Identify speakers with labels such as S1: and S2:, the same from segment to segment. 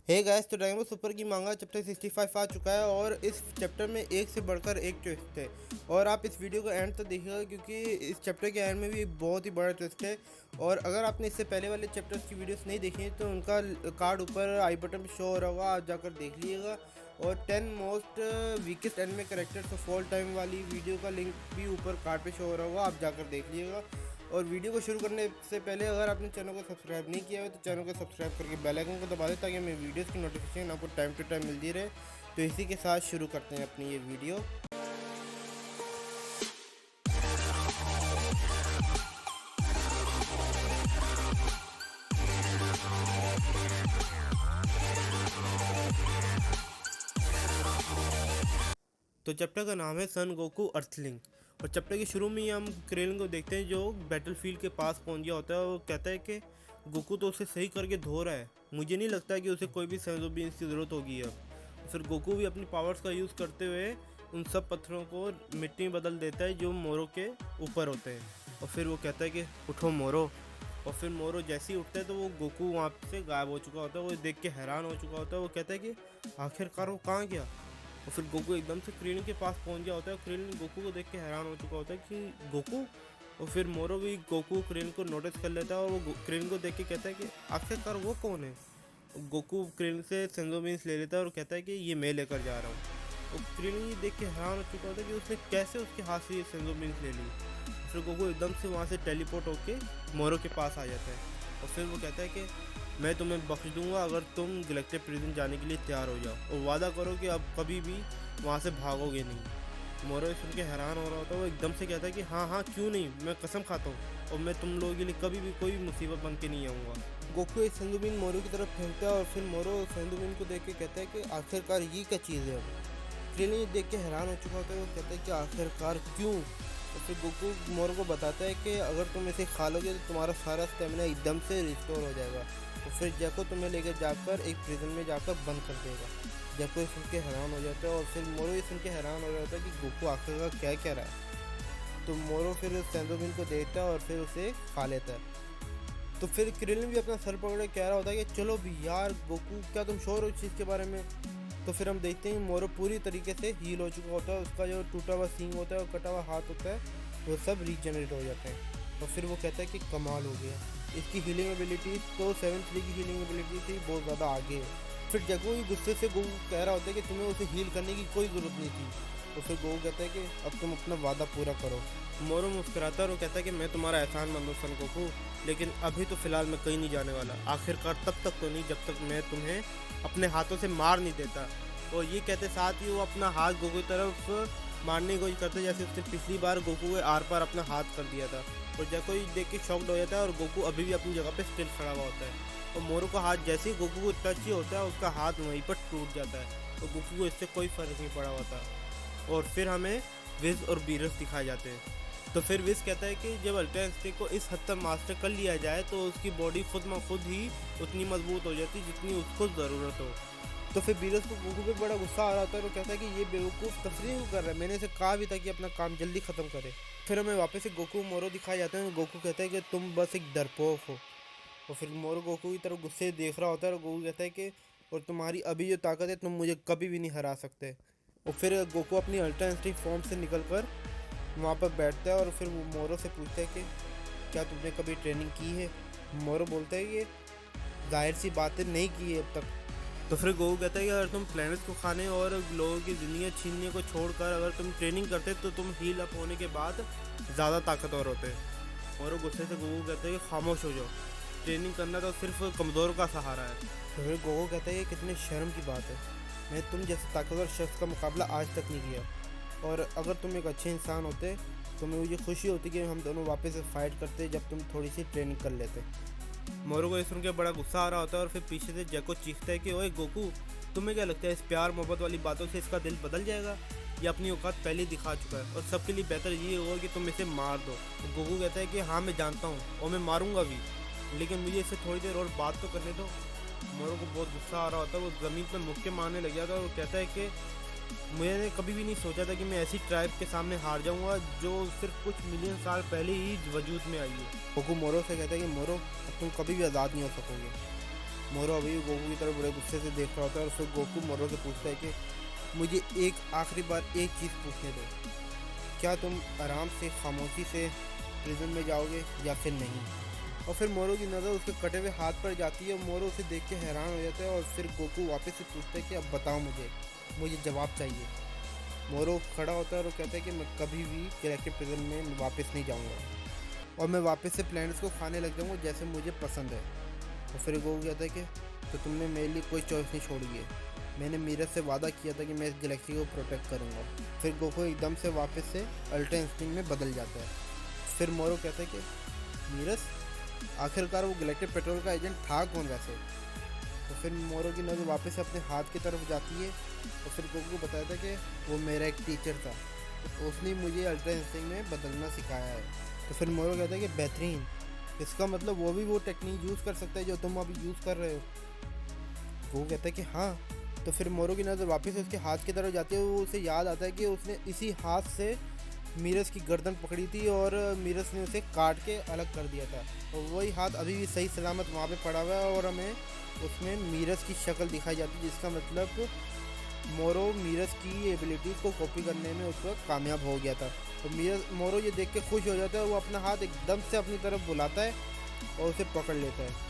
S1: Hey guys, तो dragon ball super की मांगा चैप्टर 65 आ चुका है और इस चैप्टर में एक से बढ़कर एक ट्विस्ट है। और आप इस वीडियो को एंड तक देखिएगा क्योंकि इस चैप्टर के एंड में भी एक बहुत ही बड़ा ट्विस्ट है। और अगर आपने इससे पहले वाले चैप्टर्स की वीडियोस नहीं देखी हैं तो उनका कार्ड ऊपर आई बटन पे शो हो रहा होगा, आप जाकर देख लीजिएगा। और 10 most weakest anime characters of all time वाली वीडियो का लिंक भी ऊपर कार्ड पे शो हो रहा होगा, आप जाकर देख लीजिएगा। और वीडियो को शुरू करने से पहले अगर आपने चैनल को सब्सक्राइब नहीं किया है तो चैनल को सब्सक्राइब करके बेल आइकन को दबा दें ताकि हमें वीडियोस की नोटिफिकेशन आपको टाइम टू टाइम मिलती रहे। तो इसी के साथ शुरू करते हैं अपनी ये वीडियो। तो चैप्टर का नाम है सन गोकू अर्थलिंक। और चैप्टर के शुरू में ही हम क्रेलिन को देखते हैं जो बैटलफील्ड के पास पहुंच गया होता है। वो कहता है कि गोकू तो उसे सही करके धो रहा है, मुझे नहीं लगता कि उसे कोई भी सेंसो बीन्स की ज़रूरत होगी अब। फिर गोकू भी अपनी पावर्स का यूज़ करते हुए उन सब पत्थरों को मिट्टी में बदल देता है जो मोरो के ऊपर होते हैं। और फिर वो कहता है कि उठो मोरो। और फिर मोरो जैसे ही उठता है तो वो गोकू वहाँ से गायब हो चुका होता है। वो देख के हैरान हो चुका होता है। वो कहता है कि आखिरकार वो कहाँ गया। और फिर गोकू एकदम से क्रेलिन के पास पहुंच गया होता है। क्रेलिन गोकू को देख के हैरान हो चुका होता है कि गोकू। और फिर मोरो भी गोकू क्रेलिन को नोटिस कर लेता है और वो क्रेलिन को देख के कहता है कि आखिरकार वो कौन है। गोकू क्रेलिन से सेंजो बीन्स ले लेता है और कहता है कि ये मैं लेकर जा रहा हूँ। और क्रेलिन ये देख के हैरान हो चुका होता है कि उसने कैसे उसके हाथ से ये सेंजो बीन्स ले ली। फिर गोकू एकदम से वहाँ से टेलीपोर्ट होके मोरो के पास आ जाता है। और फिर वो कहता है कि मैं तुम्हें बख्श दूंगा अगर तुम गैलेक्टिक प्रिजन जाने के लिए तैयार हो जाओ और वादा करो कि अब कभी भी वहाँ से भागोगे नहीं। मोरो सुन के हैरान हो रहा होता है। वो एकदम से कहता है कि हाँ हाँ क्यों नहीं, मैं कसम खाता हूँ और मैं तुम लोगों के लिए कभी भी कोई मुसीबत बन के नहीं आऊँगा। गोकू एक सेंदुबिन मोरो की तरफ फेंकता है और फिर मोरो सेंदुबिन को देख के कहता है कि आखिरकार ये क्या चीज़ है। अब क्रेलिन देख के हैरान हो चुका होता है। वो कहता है कि आखिरकार क्यों। तो फिर गोकू मोरो को बताता है कि अगर तुम इसे खा लोगे तो तुम्हारा सारा स्टेमिना एकदम से रिस्टोर हो जाएगा। तो फिर जैको तुम्हें लेकर जाकर एक प्रिजन में जाकर बंद कर देगा। जैको ये सुन के हैरान हो जाता है और फिर मोरो ये सुन के हैरान हो जाता है कि गोकू आखिरकार क्या कह रहा है। तो मोरो फिर सेंदोबिन को देखता है और फिर उसे खा लेता है। तो फिर क्रेलिन भी अपना सर पकड़े कह रहा होता है कि चलो भी यार गोकू, क्या तुम श्योर हो इस चीज़ के बारे में। तो फिर हम देखते हैं मोरो पूरी तरीके से हील हो चुका होता है। उसका जो टूटा हुआ सींग होता है और कटा हुआ हाथ होता है वो सब रीजनरेट हो जाते हैं। और फिर वो कहता है कि कमाल हो गया, इसकी हीलिंग एबिलिटी तो 7-3 की हीलिंग एबिलिटी थी बहुत ज़्यादा आगे है। फिर जैको भी गुस्से से गोकू कह रहा होता है कि तुम्हें उसे हील करने की कोई ज़रूरत नहीं थी। तो फिर गोकू कहता है कि अब तुम अपना वादा पूरा करो। मोरो मुस्कुराता है और कहता है कि मैं तुम्हारा एहसान मंद हूँ सन गोकू, लेकिन अभी तो फ़िलहाल मैं कहीं नहीं जाने वाला। आखिरकार तब तक तो नहीं जब तक मैं तुम्हें अपने हाथों से मार नहीं देता। और ये कहते साथ ही वो अपना हाथ गोकू की तरफ मारने की कोशिश करते जैसे उसने पिछली बार गोकू के आर पार अपना हाथ कर दिया था। और जैको ही देख के शॉक्ड हो जाता है और गोकू अभी भी अपनी जगह पे स्टिल खड़ा हुआ होता है। और मोरो का हाथ जैसे ही गोकू को टच ही होता है उसका हाथ वहीं पर टूट जाता है। तो गोकू को इससे कोई फर्क नहीं पड़ा होता। और फिर हमें विज और बीरस दिखाए जाते हैं। तो फिर विज कहता है कि जब अल्ट्रा इंस्टिंक्ट को इस हद तक मास्टर कर लिया जाए तो उसकी बॉडी खुद ब खुद ही उतनी मजबूत हो जाती जितनी उसको ज़रूरत हो। तो फिर बीरस को गोकू पे बड़ा गुस्सा आ रहा होता है। वो कहता है कि ये बेवकूफ़ तफरीह क्यों कर रहा है, मैंने इसे कहा भी था कि अपना काम जल्दी ख़त्म करे। फिर हमें वापस से गोकू मोरो दिखाए जाते हैं। गोकू कहता है कि तुम बस एक डरपोक हो। और फिर मोरो गोकू की तरफ गुस्से से देख रहा होता है और गोकू कहता है कि और तुम्हारी अभी जो ताकत है तुम मुझे कभी भी नहीं हरा सकते। और फिर गोकू अपनी अल्ट्रा इंस्टिंक्ट फॉर्म से निकल कर वहाँ पर बैठता है और फिर वो मोरो से पूछता है कि क्या तुमने कभी ट्रेनिंग की है। मोरो बोलता है कि जाहिर सी बातें नहीं की है अब तक। तो फिर गोकू कहता है कि अगर तुम प्लैनेट्स को खाने और लोगों की ज़िंदगी छीनने को छोड़कर अगर तुम ट्रेनिंग करते तो तुम हील अप होने के बाद ज़्यादा ताकतवर होते। और गुस्से से गोकू कहता है कि खामोश हो जाओ, ट्रेनिंग करना तो सिर्फ कमज़ोर का सहारा है। तो फिर गोकू कहता है कि कितने शर्म की बात है, मैं तुम जैसे ताकतवर शख्स का मुकाबला आज तक नहीं किया। और अगर तुम एक अच्छे इंसान होते तो मुझे खुशी होती कि हम दोनों वापस से फाइट करते जब तुम थोड़ी सी ट्रेनिंग कर लेते। मोरो को ये सुन के बड़ा गुस्सा आ रहा होता है और फिर पीछे से जैको चीखता है कि ओए गोकू, तुम्हें क्या लगता है इस प्यार मोहब्बत वाली बातों से इसका दिल बदल जाएगा। ये अपनी औकात पहले ही दिखा चुका है और सबके लिए बेहतर ये होगा कि तुम इसे मार दो। तो गोकू कहता है कि हाँ मैं जानता हूँ और मैं मारूंगा भी, लेकिन मुझे इससे थोड़ी देर और बात तो करने दो। मोरो को बहुत गुस्सा आ रहा होता है। वो ज़मीन पर मुक्के मारने लग जाता है और वो कहता है कि मैंने कभी भी नहीं सोचा था कि मैं ऐसी ट्राइब के सामने हार जाऊंगा जो सिर्फ कुछ मिलियन साल पहले ही वजूद में आई है। गोकू मोरो से कहता है कि मोरो अब तुम कभी भी आज़ाद नहीं हो सकोगे। मोरो अभी भी गोकू की तरफ बड़े गुस्से से देख रहा होता है और फिर गोकू मोरो से पूछता है कि मुझे एक आखिरी बार एक चीज़ पूछने दो, क्या तुम आराम से खामोशी से प्रिजन में जाओगे या फिर नहीं। और फिर मोरो की नज़र उसके कटे हुए हाथ पर जाती है और मोरो उसे देख के हैरान हो जाता है और फिर गोकू वापस से पूछता है कि अब बताओ मुझे जवाब चाहिए। मोरो खड़ा होता है और कहता है कि मैं कभी भी गैलेक्टिक प्रिजन में वापस नहीं जाऊंगा और मैं वापस से प्लैनेट्स को खाने लग जाऊंगा जैसे मुझे पसंद है। और फिर गोकू कहता है कि तो तुमने मेरे लिए कोई चॉइस नहीं छोड़ी है, मैंने मीरज से वादा किया था कि मैं इस गैलेक्सी को प्रोटेक्ट करूंगा। फिर गोकू एकदम से वापस से अल्ट्रा इंस्टिंक्ट में बदल जाता है। फिर मोरो कहता है कि मीरज, आखिरकार वो गैलेक्टिक पेट्रोल का एजेंट था कौन वैसे। तो फिर मोरो की नज़र वापस से अपने हाथ की तरफ जाती है और फिर गोकू को बताया था कि वो मेरा एक टीचर था, तो उसने मुझे अल्ट्रा इंस्टिंक्ट में बदलना सिखाया है। तो फिर मोरो कहता है कि बेहतरीन, इसका मतलब वो टेक्निक यूज़ कर सकता है जो तुम अभी यूज़ कर रहे हो। वो कहता है कि हाँ। तो फिर मोरो की नज़र वापस उसके हाथ की तरफ जाती है, वो उसे याद आता है कि उसने इसी हाथ से मीरज की गर्दन पकड़ी थी और मीरज ने उसे काट के अलग कर दिया था। और वही हाथ अभी भी सही सलामत वहाँ पे पड़ा हुआ है और हमें उसमें मीरज की शक्ल दिखाई जाती है, जिसका मतलब मोरो मीरज की एबिलिटीज़ को कॉपी करने में उस वक्त कामयाब हो गया था। तो मोरो ये देख के खुश हो जाता है, वो अपना हाथ एकदम से अपनी तरफ बुलाता है और उसे पकड़ लेता है।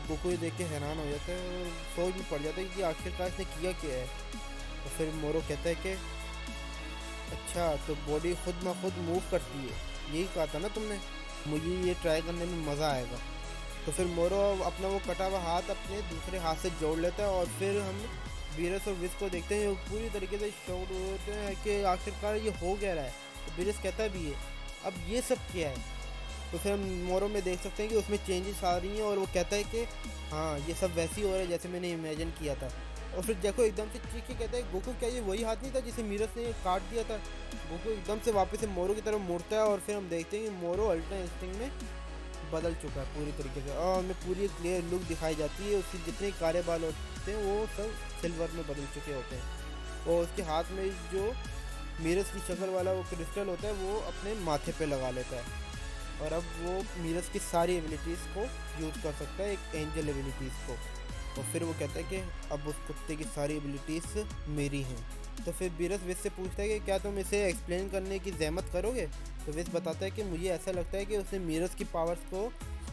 S1: गोकू ये देख के हैरान हो जाता है और सोच में पड़ जाता है कि आखिरकार इसने किया क्या है। तो फिर मोरो कहता है कि अच्छा, तो बॉडी खुद ब खुद मूव करती है, यही कहा था ना तुमने, मुझे ये ट्राई करने में मज़ा आएगा। तो फिर मोरो अपना वो कटा हुआ हाथ अपने दूसरे हाथ से जोड़ लेता है और फिर हम वीरस और विस को देखते हैं, वो पूरी तरीके से शॉक्ड होते हैं कि आखिरकार ये हो क्या रहा है। तो वीरस कहता भी है अब ये सब क्या है। तो फिर हम मोरो में देख सकते हैं कि उसमें चेंजेस आ रही हैं और वो कहता है कि हाँ ये सब वैसे ही हो रहा है जैसे मैंने इमेजिन किया था। और फिर जैको एकदम से चीख के कहता है गोकू, क्या ये वही हाथ नहीं था जिसे मीरज ने काट दिया था। गोकू एकदम से वापस से मोरो की तरफ मुड़ता है और फिर हम देखते हैं कि मोरो अल्ट्रा इंस्टिंक्ट में बदल चुका है पूरी तरीके से और हमें पूरी एक क्लियर लुक दिखाई जाती है। उसके जितने काले बाल होते हैं वो सब सिल्वर में बदल चुके होते हैं और उसके हाथ में जो मीरज की शक्ल वाला वो क्रिस्टल होता है वो अपने माथे पे लगा लेता है और अब वो मीरज की सारी एबिलिटीज़ को यूज़ कर सकता है, एक एंजल एबिलिटीज़ को। और फिर वो कहता है कि अब उस कुत्ते की सारी एबिलिटीज़ मेरी हैं। तो फिर वीरस विस से पूछता है कि क्या तुम इसे एक्सप्लेन करने की जहमत करोगे। तो विस बताता है कि मुझे ऐसा लगता है कि उसने मीरज की पावर्स को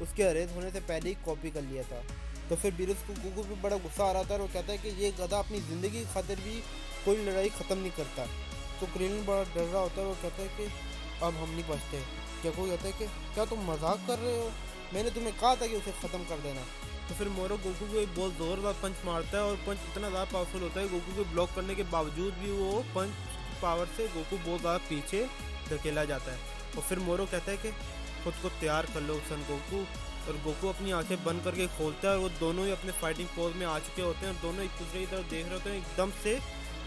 S1: उसके अरेस्ट होने से पहले ही कॉपी कर लिया था। तो फिर वीरस को गोकू पे बड़ा गुस्सा आ रहा था और वो कहता है कि ये गधा अपनी ज़िंदगी की खातिर भी कोई लड़ाई ख़त्म नहीं करता। तो क्रेलिन बड़ा डर रहा होता है, वो कहता है कि अब हम नहीं बचते। जैको कहता है कि क्या तुम मजाक कर रहे हो, मैंने तुम्हें कहा था कि उसे ख़त्म कर देना। तो फिर मोरो गोकू को एक बहुत ज़ोरदार पंच मारता है और पंच इतना ज़्यादा पावरफुल होता है गोकू को ब्लॉक करने के बावजूद भी वो पंच पावर से गोकू बहुत ज़्यादा पीछे धकेला जाता है। और फिर मोरो कहता है कि खुद को तैयार कर लो सन गोकू। और गोकू अपनी आंखें बंद करके खोलता है और वो दोनों ही अपने फाइटिंग पोज में आ चुके होते हैं और दोनों एक दूसरे की तरफ देख रहे होते हैं। एकदम से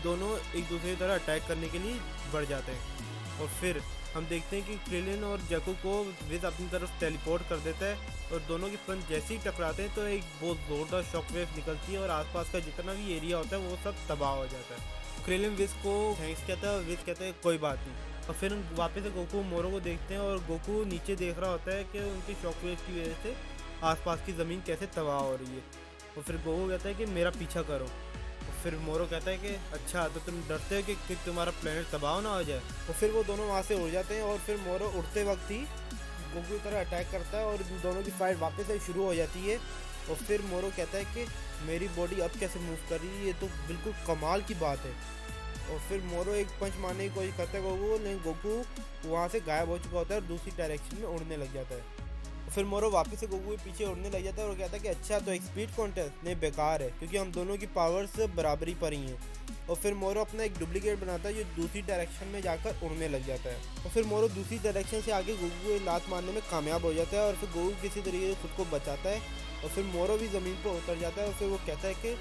S1: दोनों एक दूसरे की तरह अटैक करने के लिए बढ़ जाते हैं और फिर हम देखते हैं कि क्रेलिन और जैको को विज अपनी तरफ टेलीपोर्ट कर देता है और दोनों के पंच जैसे ही टकराते हैं तो एक बहुत ज़ोरदार शॉकवेव निकलती है और आसपास का जितना भी एरिया होता है वो सब तबाह हो जाता है। क्रेलिन विज को थैंक्स कहता है और विज कहता है कोई बात नहीं। और फिर वापस से गोकू मोरो को देखते हैं और गोकू नीचे देख रहा होता है कि उनकी शॉकवेव की वजह से आसपास की ज़मीन कैसे तबाह हो रही है। और फिर गोकू कहता है कि मेरा पीछा करो। फिर मोरो कहता है कि अच्छा, तो तुम डरते हो कि तुम्हारा प्लेनेट तबाह ना हो जाए। और फिर वो दोनों वहाँ से उड़ जाते हैं और फिर मोरो उड़ते वक्त ही गोकू की तरह अटैक करता है और दोनों की फाइट वापस से शुरू हो जाती है। और फिर मोरो कहता है कि मेरी बॉडी अब कैसे मूव कर रही है, ये तो बिल्कुल कमाल की बात है। और फिर मोरो एक पंच मारने की कोशिश करता है गोकू, लेकिन गोकू वहाँ से गायब हो चुका होता है और दूसरी डायरेक्शन में उड़ने लग जाता है। फिर मोरो वापस से गोकू के पीछे उड़ने लग जाता है और कहता है कि अच्छा, तो एक स्पीड कॉन्टेस्ट नहीं, बेकार है क्योंकि हम दोनों की पावर्स बराबरी पर ही हैं। और फिर मोरो अपना एक डुप्लीकेट बनाता है जो दूसरी डायरेक्शन में जाकर उड़ने लग जाता है। और फिर मोरो दूसरी डायरेक्शन से आगे गोकू को लात मारने में कामयाब हो जाता है और फिर गोकू किसी तरीके से खुद को बचाता है और फिर मोरो भी ज़मीन पर उतर जाता है। और फिर वो कहता है कि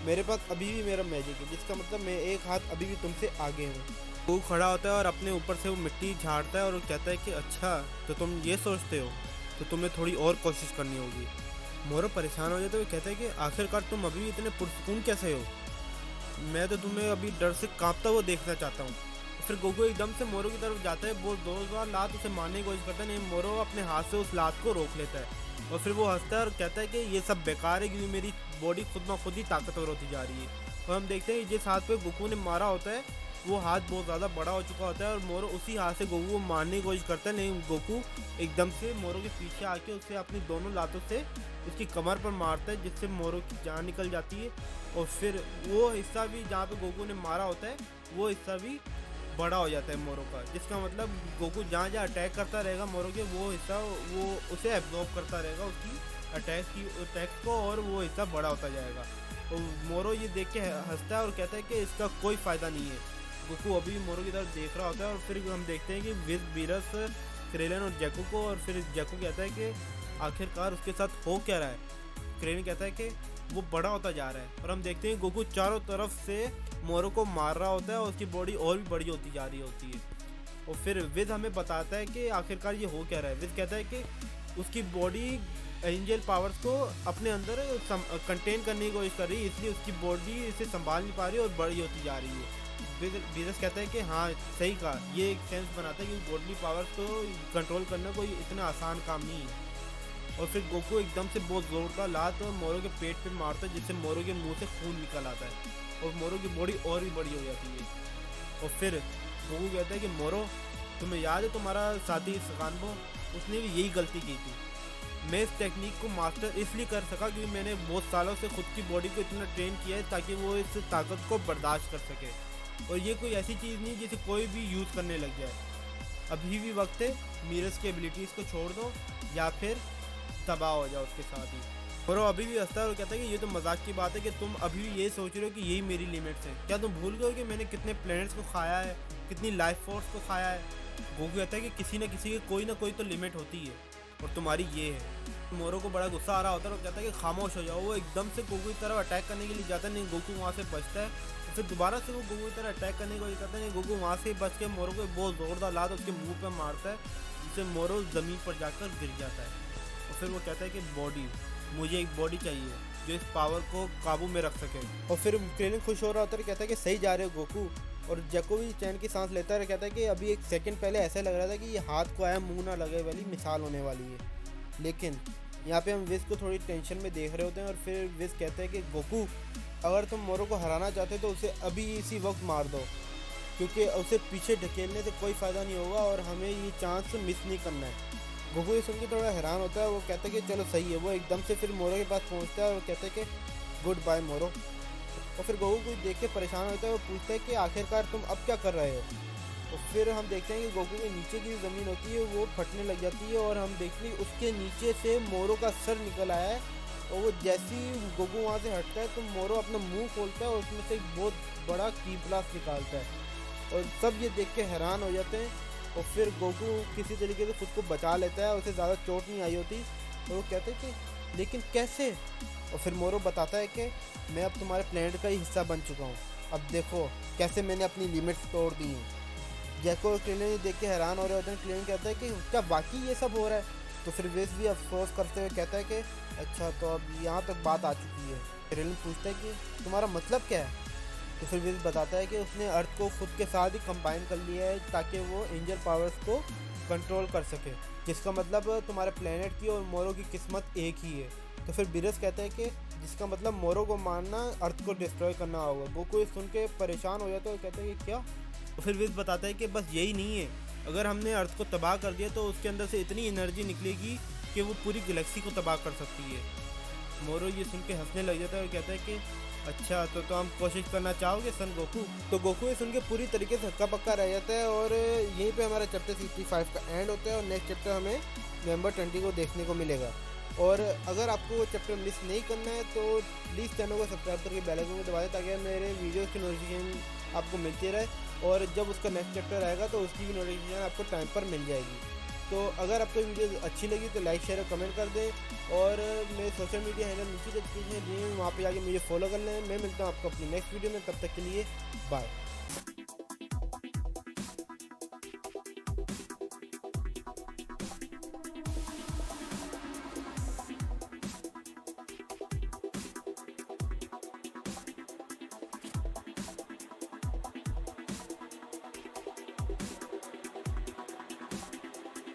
S1: मेरे पास अभी भी मेरा मैजिक है, जिसका मतलब मैं एक हाथ अभी भी तुमसे आगे हूँ। गोकू खड़ा होता है और अपने ऊपर से वो मिट्टी झाड़ता है और वो कहता है कि अच्छा, तो तुम ये सोचते हो तो तुम्हें थोड़ी और कोशिश करनी होगी। मोरो परेशान हो जाता है, वो कहता है कि आखिरकार तुम अभी भी इतने पुरसुकून कैसे हो, मैं तो तुम्हें अभी डर से कांपता हुआ देखना चाहता हूँ। फिर गोकू एकदम से मोरो की तरफ जाता है, वो 2 बार लात उसे मारने की कोशिश करता है, नहीं मोरो अपने हाथ से उस लात को रोक लेता है और फिर वो हंसता है और कहता है कि ये सब बेकार है क्योंकि मेरी बॉडी खुद ब खुद ही ताकतवर होती जा रही है। और हम देखते हैं जिस हाथ पे गोकू ने मारा होता है वो हाथ बहुत ज़्यादा बड़ा हो चुका होता है और मोरो उसी हाथ से गोकू को मारने की कोशिश करता है, लेकिन गोकू एकदम से मोरो के पीछे आके उसे अपनी दोनों लातों से उसकी कमर पर मारता है, जिससे मोरो की जान निकल जाती है। और फिर वो हिस्सा भी जहाँ पे गोकू ने मारा होता है वो हिस्सा भी बड़ा हो जाता है मोरो का, जिसका मतलब गोकू जहाँ जहाँ अटैक करता रहेगा मोरो के वो हिस्सा वो उसे एब्जॉर्ब करता रहेगा उसकी अटैक को, और वो हिस्सा बड़ा होता जाएगा। तो मोरो ये देख के हंसता है और कहता है कि इसका कोई फ़ायदा नहीं है। गोकू अभी मोरो की तरफ देख रहा होता है और फिर हम देखते हैं कि वीरस क्रेलन और जैको को, और फिर जैको कहता है कि आखिरकार उसके साथ हो क्या रहा है। क्रेलन कहता है कि वो बड़ा होता जा रहा है, और हम देखते हैं गोकू चारों तरफ से मोरो को मार रहा होता है और उसकी बॉडी और भी बड़ी होती जा रही होती है। और फिर विद हमें बताता है कि आखिरकार ये हो क्या रहा है। विद कहता है कि उसकी बॉडी एंजल पावर्स को अपने अंदर कंटेन करने की कोशिश कर रही है, इसलिए उसकी बॉडी इसे संभाल नहीं पा रही और बड़ी होती जा रही है। वीरस कहता है कि हाँ सही कहा, ये एक सेंस बनाता है कि बॉडी पावर्स को कंट्रोल करना कोई इतना आसान काम नहीं है। और फिर गोकू एकदम से बहुत जोरदार लात और मोरो के पेट पे मारता है, जिससे मोरो के मुंह से खून निकल आता है और मोरो की बॉडी और भी बड़ी हो जाती है। और फिर गोकू कहता है कि मोरो, तुम्हें याद है तुम्हारा साथी सकानबो, उसने भी यही गलती की थी। मैं इस टेक्निक को मास्टर इसलिए कर सका क्योंकि मैंने बहुत सालों से खुद की बॉडी को इतना ट्रेन किया है ताकि वो इस ताकत को बर्दाश्त कर सके, और ये कोई ऐसी चीज़ नहीं जिसे कोई भी यूज़ करने लग जाए। अभी भी वक्त है, मीरस की एबिलिटीज़ को छोड़ दो या फिर तबाह हो जाओ उसके साथ ही। और वो अभी भी हंसता है और कहता है कि ये तो मजाक की बात है कि तुम अभी भी ये सोच रहे हो कि यही मेरी लिमिट्स है। क्या तुम भूल गए हो कि मैंने कितने प्लैनेट्स को खाया है, कितनी लाइफ फोर्स को खाया है। गोकू कहता है कि किसी न किसी की कोई ना कोई तो लिमिट होती है और तुम्हारी ये है। मोरो को बड़ा गुस्सा आ रहा होता है और कहता है कि खामोश हो जाओ। वो एकदम से गोकू की तरफ अटैक करने के लिए जाता है, नहीं गोकू वहाँ से बचता है। फिर दोबारा से वो गोकू की तरह अटैक करने की कोशिश करता है, नहीं गोकू वहाँ से बच के मोरो को बहुत ज़ोरदार लात उसके मुंह पर मारता है, जिससे मोरो ज़मीन पर जाकर गिर जाता है। और फिर वो कहता है कि बॉडी, मुझे एक बॉडी चाहिए जो इस पावर को काबू में रख सके। और फिर क्रेलिन खुश हो रहा होता है, कहता है कि सही जा रहे हो गोकू। और जैको भी चैन की सांस लेता है, कहता है कि अभी एक सेकंड पहले ऐसा लग रहा था कि ये हाथ को आया मुंह ना लगे वाली मिसाल होने वाली है, लेकिन यहाँ पे हम विज को थोड़ी टेंशन में देख रहे होते हैं। और फिर विज कहते हैं कि गोकू, अगर तुम मोरो को हराना चाहते तो उसे अभी इसी वक्त मार दो, क्योंकि उसे पीछे ढकेलने से कोई फ़ायदा नहीं होगा और हमें ये चांस मिस नहीं करना है। गोकू ये सुन के थोड़ा हैरान होता है, वो कहता है कि चलो सही है। वो एकदम से फिर मोरो के पास पहुँचता है और कहता है कि गुड बाय मोरो। और फिर गोकू को देख के परेशान होता है, वो पूछता है कि आखिरकार तुम अब क्या कर रहे हो। और फिर हम देखते हैं कि गोकू के नीचे की ज़मीन होती है वो फटने लग जाती है, और हम देखते हैं उसके नीचे से मोरो का सर निकल आया है। और वो जैसे ही गोकू वहाँ से हटता है तो मोरो अपना मुंह खोलता है और उसमें से एक बहुत बड़ा की ब्लास्ट निकालता है, और सब ये देख के हैरान हो जाते हैं। और फिर गोकू किसी तरीके से खुद को बचा लेता है, उसे ज़्यादा चोट नहीं आई होती। तो वो कहते हैं कि लेकिन कैसे। और फिर मोरो बताता है कि मैं अब तुम्हारे प्लेनेट का ही हिस्सा बन चुका हूँ, अब देखो कैसे मैंने अपनी लिमिट्स तोड़ दी हैं। जैको और क्रेलिन देख के हैरान हो रहे होते हैं। क्रेलिन कहता है कि क्या वाकई ये सब हो रहा है। तो फिर विज भी अफसोस करते हुए कहता है कि अच्छा तो अब यहाँ तक बात आ चुकी है। क्रेलिन पूछता है कि तुम्हारा मतलब क्या है। तो फिर विज बताता है कि उसने अर्थ को खुद के साथ ही कंबाइन कर लिया है ताकि वो एंजल पावर्स को कंट्रोल कर सके, जिसका मतलब तुम्हारे प्लेनेट की और मोरो की किस्मत एक ही है। तो फिर वीरस कहता है कि जिसका मतलब मोरो को मारना, अर्थ को डिस्ट्रॉय करना होगा। गोकू ये सुन के परेशान हो जाता है और कहता है कि क्या। तो फिर विज बताता है कि बस यही नहीं है, अगर हमने अर्थ को तबाह कर दिया तो उसके अंदर से इतनी एनर्जी निकलेगी कि वो पूरी गैलेक्सी को तबाह कर सकती है। मोरो ये सुन के हंसने लग जाता है और कहता है कि अच्छा तो हम कोशिश करना चाहोगे सन गोकू। तो गोकू ये सुन के पूरी तरीके से हक्का पक्का रह जाता है, और यहीं पे हमारा चैप्टर 65 का एंड होता है और नेक्स्ट चैप्टर हमें नवंबर 20 को देखने को मिलेगा। और अगर आपको वो चैप्टर मिस नहीं करना है तो प्लीज़ चैनल को सब्सक्राइब करके बेल आइकन को दबा दें ताकि मेरे वीडियोज़ की नोटिफिकेशन आपको मिलती रहे, और जब उसका नेक्स्ट चैप्टर आएगा तो उसकी भी नोटिफिकेशन आपको टाइम पर मिल जाएगी। तो अगर आपको वीडियो अच्छी लगी तो लाइक शेयर और कमेंट कर दें, और मेरे सोशल मीडिया हैंडल नीचे डिस्क्रिप्शन में दिए हैं, वहाँ पे जाके मुझे फॉलो कर लें। मैं मिलता हूँ आपको अपनी नेक्स्ट वीडियो में, तब तक के लिए बाय।